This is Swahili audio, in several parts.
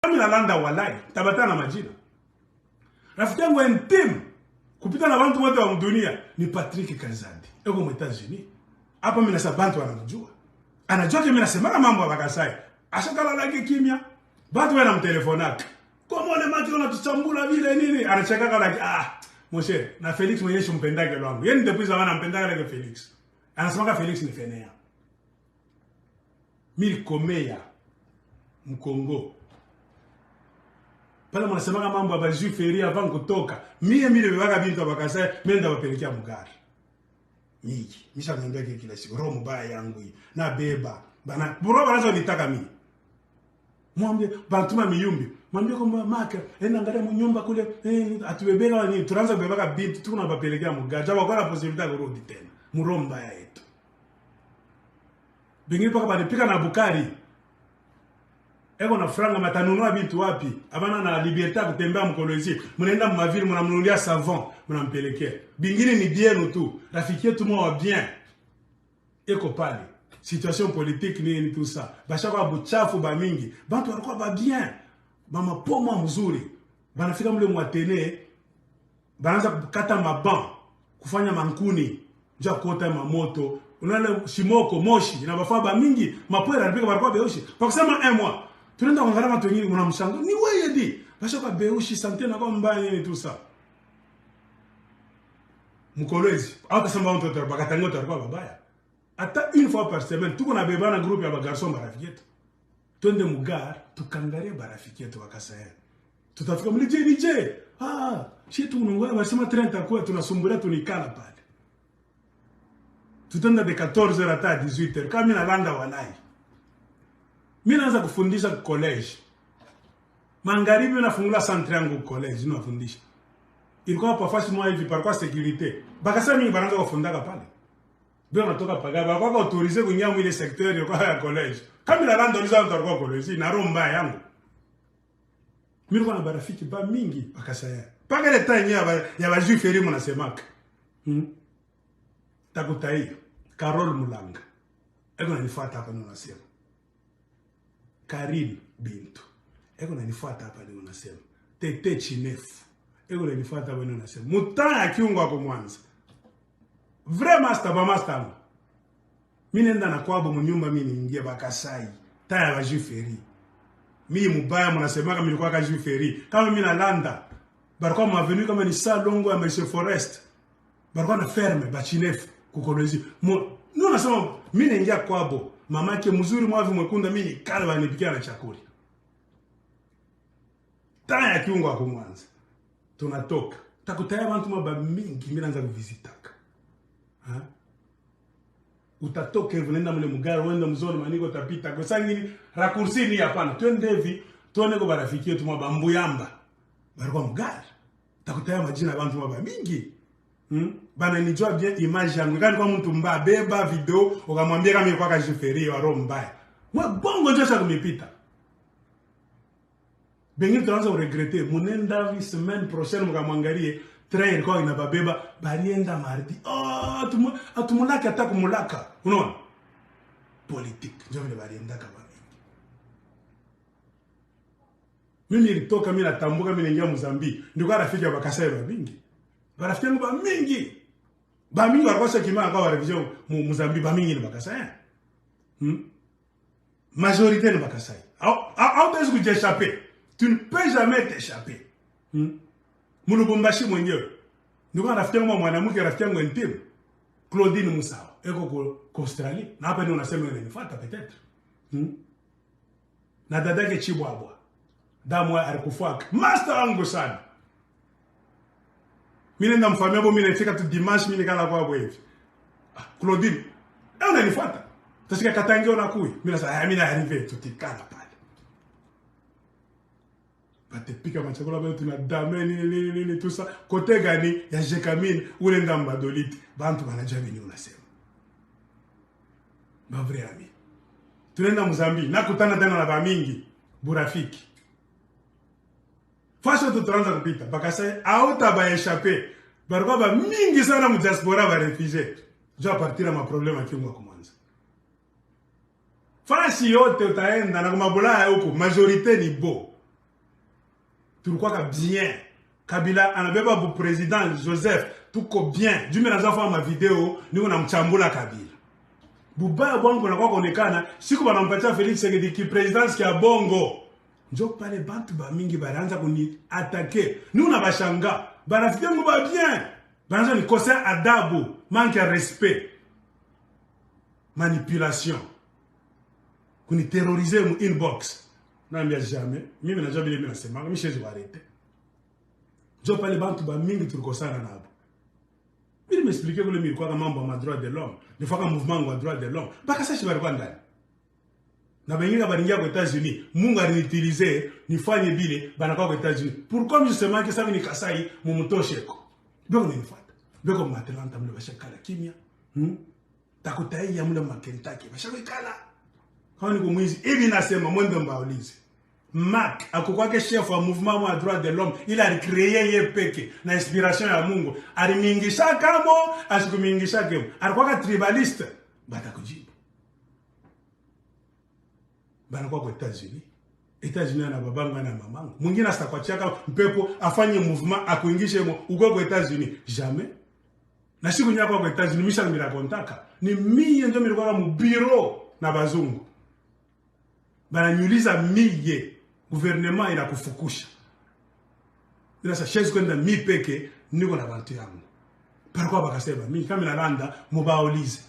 Kami nalanda walai, tabatana majina. Rafiki yangu intime kupita na watu wote wa dunia ni Patrick Kazadi. Eko mu Etats-Unis. Hapa mimi nasa bantu wanamjua. Anajua mimi nasema mambo ya Bakasai. Ashakala laki kimya. Bantu wanamtelefonaka. Kwa mwone maki unatuchambula vile nini? Anacheka like Moshe, na Felix mwenyewe simpendage lwangu. Yeye ndipo zamani anampendanga like Felix. Anasema Felix ni fenea. Mimi komea Mkongo. Pala mnasema mambo ya baju feri avant kutoka. Mimi bebaka bintu Bakasai, mimi ndabapelekea mugari. Miki, misha niambia kila siku roho mbaya yangu hii. Na beba. Bana, bro banazo nitaka mimi. Mwambie bantuma miyumbi. Mwambie kwamba maka enda angalia mnyumba kule atubebeka nini tunaanza kubebaka bintu tunabapelekea mugari. Japo kwa possibility kurudi tena. Muro mbaya yetu. Bengine paka banipika na bukari. Eko na franga matanunua bintu wapi? Abana na liberté kutembea mkolezi. Mnaenda mavili mnamnunulia savon, mnampelekea. Bingine ni bien tu. Rafiki yetu mwa bien. Eko pale. Situation politique ni tout ça. Bashaka buchafu ba mingi. Bantu walikuwa ba bien. Mama poma mzuri. Banafika mle mwatene. Banaanza kukata maban, kufanya mankuni, nja kota mamoto. Unaona shimoko moshi na bafa ba mingi. Mapoera alipika barkwa beoshi. Kwa kusema mois. Tunaenda kuangalia watu wengine mnamshanga. Ni wewe di. Bashaka beoshi sante na kwa mbaya ni tout ça. Mkolezi. Au kasema watu bakatanga tarwa babaya. Ata une fois par semaine, tuko na beba na groupe ya bagarson barafiki yetu. Twende mugar, tukangalie barafiki yetu Bakasai. Tutafika mli je. Shi tunungoa basema 30 kwa tunasumbulia tunikala pale. Tutenda de 14h hata 18h kama mimi nalanda walai. Mimi naanza kufundisha college. Magharibi nafungula centre yangu college nafundisha. Ilikuwa pa fasi mwa hivi par kwa sécurité. Bakasai mimi banaanza kufundaka pale. Bien natoka pagaba kwa autoriser kuingia mwile secteur ya college. Kama nalanda uliza mtu kwa college na romba yangu. Mimi kwa na barafiki ba mingi Bakasai. Paka le temps ya ba juif feri mnasemaka. Takutai Carol Mulanga. Eko nanifuata hapa ninasema. Karine Bintu. Eko nanifuata hapa ninasema. Tete Chinefu. Eko nanifuata hapa ninasema. Mutaya kiungo kwa Mwanza. Vraiment staba master. Mimi nenda na kwabo mnyumba mimi niingie Bakasai. Taya ba jiferi. Mimi mubaya mnasemaka mimi nilikuwa ka jiferi. Kama mimi nalanda. Barkwa mavenu kama ni salongo ya Monsieur Forest. Barkwa na ferme Bachinefu kukolezi. Ndio nasema mimi naingia kwabo. Mamake mzuri mwavi mwekunda mimi kale banipikia na chakula. Taya kiungo kwa Mwanza. Tunatoka. Takutaya bantu maba mingi mimi naanza kuvisitaka. Utatoke vunenda mule mugaro wenda mzoni maniko tapita kwa sangini rakursi ni hapana twende hivi tuone kwa barafiki yetu mwa Mbuyamba barua mugaro takutaya majina ya bantu mwa mingi bana nijua bien image yangu kani kwa mtu mbaya beba video ukamwambia kama ilikuwa kajiferi wa roho mbaya mwa bongo ndio sasa kumepita bengi tuanza kuregrete munenda vi semaine prochaine mkamwangalie train kwa inababeba balienda mardi atumulaka hata kumulaka unaona politique ndio vile balienda kama mimi nilitoka mimi natambuka mimi naingia Mozambique ndio rafiki ya Bakasai ba mingi barafiki yangu ba mingi walikosa kima kwa revision Mozambique ba mingi ni Bakasai majorité ni Bakasai au t'es que t'échapper tu ne peux jamais t'échapper Mulubumbashi mwenyewe. Ndio rafiki yangu mwanamke rafiki yangu intime. Claudine Musao. Eko kwa Australia. Na hapa ndio unasema yeye nifuata peut-être. Na dadake Chibwabwa. Damu alikufuaka. Master wangu sana. Mimi nenda mfamia bo mimi nifika tu dimanche mimi nikala kwa hapo hivi. Claudine. Unanifuata. Tasika katangio na kui. Mimi nasema mimi na arrive tutikana pale. Batepika machakula bayo tunadame nini tout ça kote gani ya Jekamine ule ndamba dolite bantu banajua nini unasema ba vrai ami tunaenda Mozambique nakutana tena na ba mingi burafiki fasho tutaanza kupita Bakasai auta ba échapper barba ba mingi sana mu diaspora ba réfugié je partir ma problème akiunga kwa Mwanza fasi yote utaenda na kumabula huko majorité ni bo tulikuwa bien. Kabila anabeba bu président Joseph tuko bien. Jumi naza fa ma video niko namchambula Kabila. Bubaya bwangu nakuwa kuonekana siku banampatia Felix Tshisekedi ki présidence ki ya bongo. Njo pale bantu ba mingi baranza kuni attaquer. Nous na bashanga. Barafiki yangu ba bien. Baranza ni kosa adabu, manque de respect. Manipulation. Kuni terroriser mu inbox. Naambia jamais. Mimi najua vile mimi nasema, mimi siwezi kuarete. Njo pale bantu ba mingi tulikosana nabo. Mimi m'expliquer kule mimi kwa mambo ya droit de l'homme. Ni faka mouvement wa droit de l'homme. Baka sasa bali kwa ndani. Na benginga balingia kwa États-Unis, Mungu aliniutiliser nifanye bile banakuwa kwa États-Unis. Pourquoi justement que ça vini Kasai mumutosheko. Beko ninifuata. Beko Atlanta mle bashakala kimya. Takutai ya mle Kentucky bashakala. Kwa niko mwizi hivi nasema mwende mbaulize. Mac akokwake chef wa mouvement wa droit de l'homme, il a créé ye peke na inspiration ya Mungu. Alimingisha kamo, asikumingisha kemo. Alikuwa tribaliste, batakujibu. Banakuwa kwa États-Unis. États-Unis na babanga na mamangu. Mwingine asitakwachaka mpepo afanye mouvement akuingishe mo uko kwa États-Unis. Jamais. Na siku nyako kwa États-Unis misha mbira kontaka. Ni mie ndio nilikuwa mu bureau na bazungu. Bananyuliza miye gouvernement inakufukusha. Ila sa chaise kwenda mi peke niko na bantu yangu. Parako bakasema mimi kama nalanda mubaulize.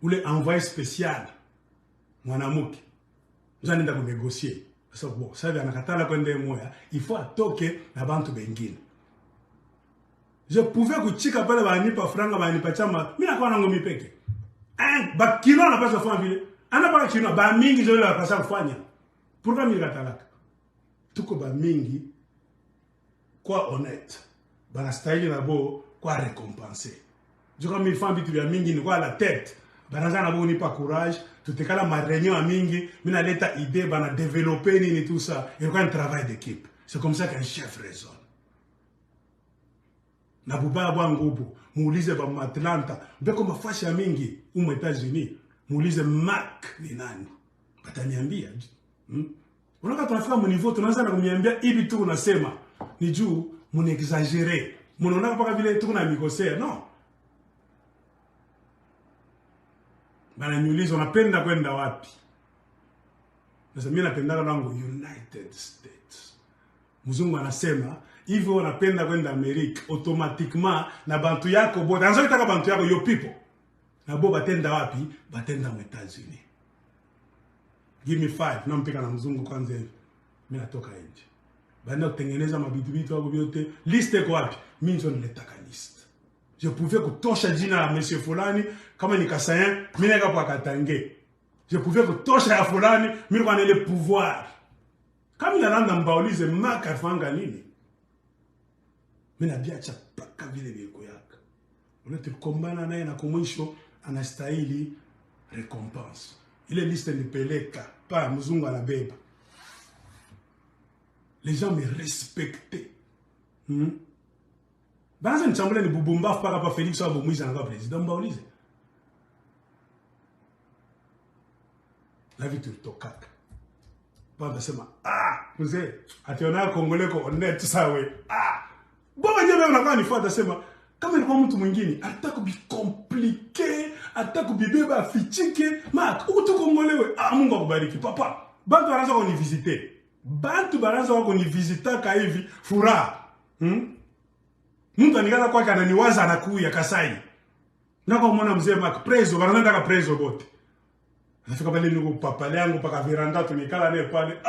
Ule envoyé spécial mwanamuke nzani nda kunégocier. Sasa bon, sasa anakatala kwenda moya, il faut atoke na bantu bengine. Je pouvais kuchika pale banipa franga banipa chama, mimi nakuwa nango mipeke. Ba kilo anapaswa kufanya vile. Anapaka kilo ba mingi zile anapaswa kufanya. Pourquoi mimi katalaka? Tuko ba mingi kwa honnête. Bana style na bo kwa récompenser. Je comme il fait bitu ya mingi ni kwa la tête. Banaza na bo ni pas courage, tutekala ma réunion a mingi, mina leta idée bana développer ni tout ça. Il y a un travail d'équipe. C'est comme ça qu'un chef raisonne. Na bubaya bwangu muulize ba Atlanta mbeko mafashi ya mingi umu États-Unis muulize Mac ni nani bataniambia unaka tunafika mu niveau tunaanza na kumniambia hivi tu unasema ni juu muna exagérer munaona paka vile tu kuna mikosea no bana niulize unapenda kwenda wapi sasa mimi napenda nangu United States mzungu anasema hivyo unapenda kwenda Amerika automatiquement na bantu yako bote anzo kitaka bantu yako yo people na bo batenda wapi batenda mu États-Unis. Give me 5 na mpika na mzungu kwanza hivi mimi natoka nje bana kutengeneza mabitu wako vyote liste kwa wapi mimi ndio niletaka list. Je pouvais kutosha jina la monsieur fulani kama ni Kasayen mimi neka kwa Katange. Je pouvais kutosha ya fulani mimi kwa ile pouvoir kama nalanda mbaulize maka fanga nini. Mimi nabiacha paka vile viko yaka. Ule tulikombana naye na kumwisho anastahili recompense. Ile liste nipeleka pa mzungu anabeba. Les gens me respectaient. Banaza nichambule ni bubumba paka pa Felix wa bomwiza na kwa president mbaulize. La vie tulitokaka. Banda sema mzee ationa Kongole ko honnête sawe. Baba nyebe unakuwa nifuata sema kama ilikuwa mtu mwingine ataka compliqué ataka bibeba afichike mak uko tukongolewe Mungu akubariki papa bantu banaanza kunivisiter bantu banaanza kunivisiter ka hivi furaha mtu anikana kwa kana niwaza anakuya Kasai nako mwana mzee mak prezo banaanza ka prezo bote nafika pale niko papa yangu paka veranda tunikala naye pale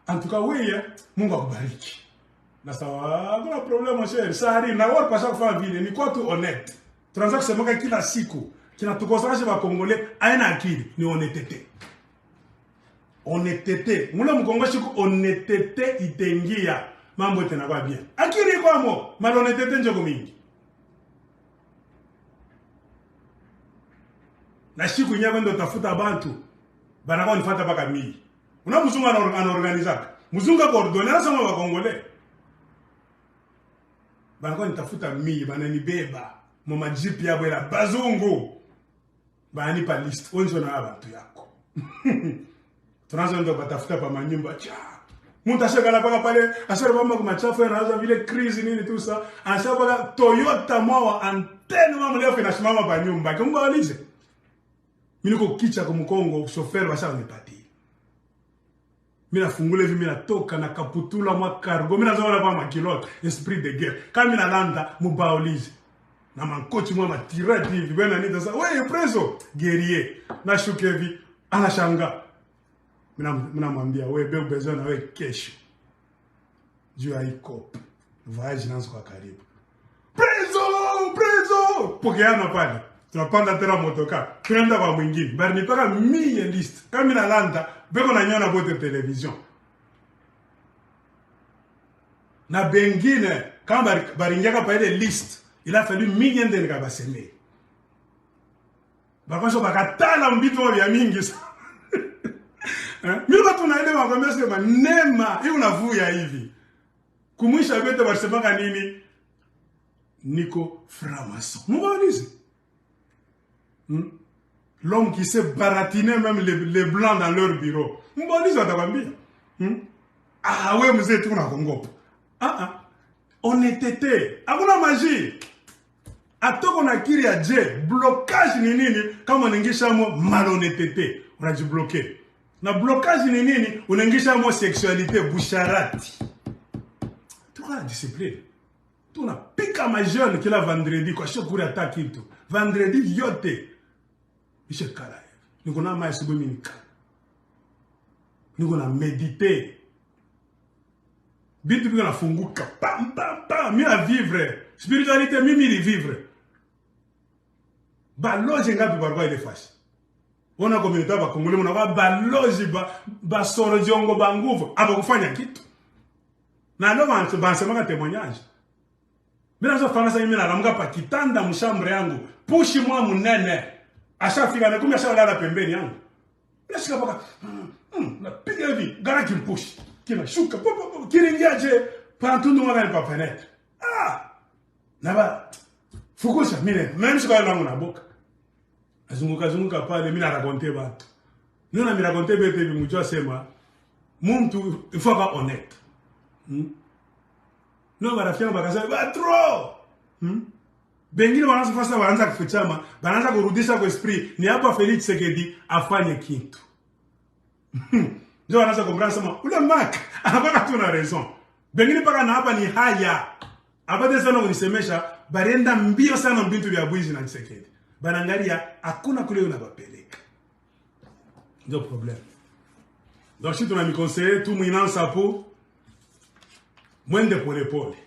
antuka wewe Mungu akubariki. Na sawa, kuna problema chéri. Sari na wao pasha kufanya vile ni kwa tu honnête. Tunaanza kusema kila siku kinatukosesha ba Congolais aina akili ni honnêteté. Honnêteté. Mula mkongoshi ku honnêteté itengia mambo tena kwa bien. Akili kwa mo, malhonnêteté njoko mingi. Na siku nyako ndo tafuta bantu. Banako nifuata paka mimi. Una mzungu anaorganiza. Mzungu coordonner sama ba Congolais. Banako nitafuta mimi bananibeba mu majipi yabo ya bazungu banipa list onzo na abantu yako tunaanza ndo batafuta pa manyumba cha mtu ashakala paka pale ashara mama kwa machafu anaanza vile crazy nini tu sa ashapaka Toyota mwa antenne mama leo finasimama pa nyumba kumba walize mimi niko kicha kwa mkongo chauffeur basha nipatie mimi nafungule hivi mimi natoka na kaputula mwa cargo mimi nazoona kwa makilote esprit de guerre kama mimi nalanda mubaulize na mankochi mwa matirati hivi bwana nita sasa wewe preso guerrier na shukevi anashanga mimi namwambia wewe bebe besoin na wewe kesho juu haiko voyage nanzo kwa karibu preso pokeana pale tunapanda tena motoka tunaenda kwa mwingine bali nipaka mie list kama mimi nalanda beko na nyona bote television na bengine kama baringiaka pa ile list il a fallu mille de nikabaseme bakosho bakatala mbito vya mingi sana mimi watu naelewa kwamba sema nema hiyo unavuya hivi kumwisha bete basemanga nini niko franc-maçon mbonize l'homme qui sait baratiner même les blancs dans leur bureau mbonize atakwambia ah wewe mzee tu unakongopa honnêteté hakuna magie atoko na kiri ya je blocage ni nini kama unaingisha mo malhonnêteté unajibloquer na blocage ni nini unaingisha mo sexualité boucharati tuko na discipline tuna pika majeune kila vendredi kwa shukuri ataki kitu vendredi yote ishe kala niko na mai subu minika niko na méditer bitu biko na funguka pam pam pam mi a vivre spiritualité mimi li vivre baloji ngapi barwa ile fashi ona communauté ba Congolais muna ba baloji ba soro jongo ba nguvu aba kufanya kitu na ndo banasema témoignage bila zo fanga sasa mimi naramka pa kitanda mshambre yangu pushi mwa munene ashafika na kumbe ashalala pembeni yangu nashika paka na piga hivi gara kimpushi kina shuka popo kiringiaje pantundu mwa pa fenêtre na ba fukusha mimi même si kwa langu na boka azunguka pale mimi na raconter watu nina mimi raconter bete bimujua sema mtu il faut être honnête no barafia bakasema ba trop bengine wanaanza fasa wanaanza kufichama wanaanza kurudisha kwa esprit ni hapa Felix Tshisekedi afanye kitu ndio wanaanza kumbrana sema ule Mark anapaka tu na raison bengine paka na hapa ni haya abade sana kunisemesha barenda mbio sana mbintu vya bwizi na Tshisekedi banangalia hakuna kule unabapeleka ndio problem donc si tunami conseiller tout mwinansa po mwende pole pole